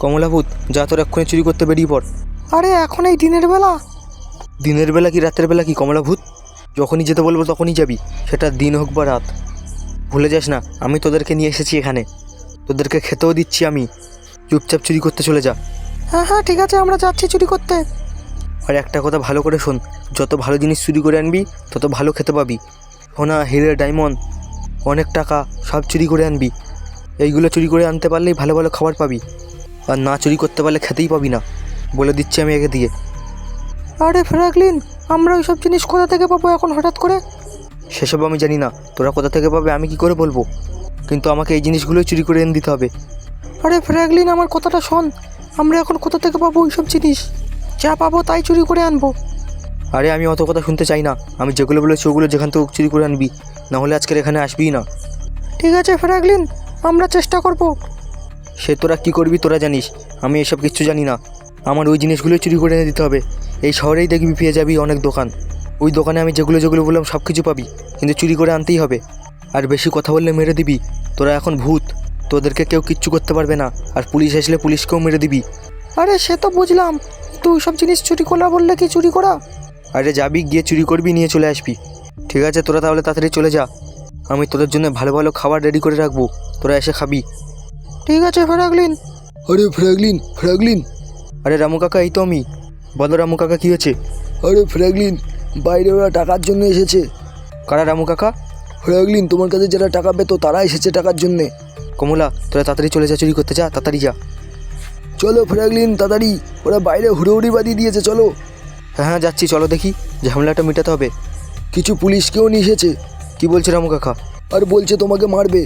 কমলাভূত, যা তোর এক্ষুনি চুরি করতে বেরিয়ে পড়। আরে এখন এই দিনের বেলা? দিনের বেলা কি রাতের বেলা কি কমলাভূত? যখনই যেতে বলবো তখনই যাবি, সেটা দিন হোক বা রাত। ভুলে যাস না আমি তোদেরকে নিয়ে এসেছি এখানে, তোদেরকে খেতেও দিচ্ছি আমি। চুপচাপ চুরি করতে চলে যা। হ্যাঁ হ্যাঁ ঠিক আছে, আমরা যাচ্ছি চুরি করতে। আর একটা কথা ভালো করে শোন, যত ভালো জিনিস চুরি করে আনবি তত ভালো খেতে পাবি। সোনা, হিরে, ডায়মন্ড, অনেক টাকা সব চুরি করে আনবি। এইগুলো চুরি করে আনতে পারলেই ভালো ভালো খাবার পাবি, আর না চুরি করতে পারলে খেতেই পাবি না, বলে দিচ্ছি আমি একে দিয়ে। আরে ফ্র্যাঙ্কলিন, আমরা ওইসব জিনিস কোথা থেকে পাবো এখন হঠাৎ করে? সেসব আমি জানি না, তোরা কোথা থেকে পাবে আমি কি করে বলবো, কিন্তু আমাকে এই জিনিসগুলোই চুরি করে এনে দিতে হবে। আরে ফ্র্যাঙ্কলিন, আমার কথাটা শোন, আমরা এখন কোথা থেকে পাবো ওইসব জিনিস? যা পাবো তাই চুরি করে আনবো। আরে আমি অত কথা শুনতে চাই না, আমি যেগুলো বলেছি ওগুলো যেখান থেকে চুরি করে আনবি, না হলে আজকের এখানে আসবিই না। ঠিক আছে ফ্র্যাঙ্কলিন, আমরা চেষ্টা করব। সে তোরা কী করবি তোরা জানিস, আমি এসব কিচ্ছু জানি না। আমার ওই জিনিসগুলোই চুরি করে এনে দিতে হবে। এই শহরেই দেখবি পেয়ে যাবি অনেক দোকান, ওই দোকানে আমি যেগুলো যেগুলো বললাম সব কিছু পাবি, কিন্তু চুরি করে আনতেই হবে। আর বেশি কথা বললে মেরে দিবি, তোরা এখন ভূত, তোদেরকে কেউ কিচ্ছু করতে পারবে না, আর পুলিশ আসলে পুলিশকেও মেরে দিবি। আরে সে তো বুঝলাম, কিন্তু ওইসব জিনিস চুরি করা বললে কি চুরি করা? আরে যাবি, গিয়ে চুরি করবি, নিয়ে চলে আসবি। ঠিক আছে তোরা তাহলে তাড়াতাড়ি চলে যা, আমি তোদের জন্য ভালো ভালো খাবার রেডি করে রাখবো, তোরা এসে খাবি। ঠিক আছে ফ্র্যাঙ্কলিন। আরে ফ্র্যাঙ্কলিন, ফ্র্যাঙ্কলিন। আরে রামু কাকা, এই তো আমি। বলো রামু কাকা, কী হয়েছে? আরে ফ্র্যাঙ্কলিন, বাইরে ওরা টাকার জন্য এসেছে। কারা রামু কাকা? ফ্র্যাঙ্কলিন, তোমার কাছে যারা টাকা পেত তারা এসেছে টাকার জন্যে। কমলা, তোরা তাড়াতাড়ি চলে যা, চুরি করতে যা, তাড়াতাড়ি যা। চলো ফ্র্যাঙ্কলিন তাড়াতাড়ি, ওরা বাইরে হুড়োহুড়ি বাদিয়ে দিয়েছে, চলো। হ্যাঁ হ্যাঁ যাচ্ছি, চলো দেখি, ঝামেলাটা মেটাতে হবে। কিছু পুলিশকেও নিয়ে এসেছে, কী বলছে রামু কাকা? আর বলছে তোমাকে মারবে।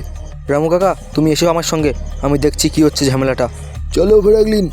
রামু কাকা তুমি এসো আমার সঙ্গে, আমি দেখছি কী হচ্ছে ঝামেলাটা। চলো ফ্র্যাঙ্কলিন।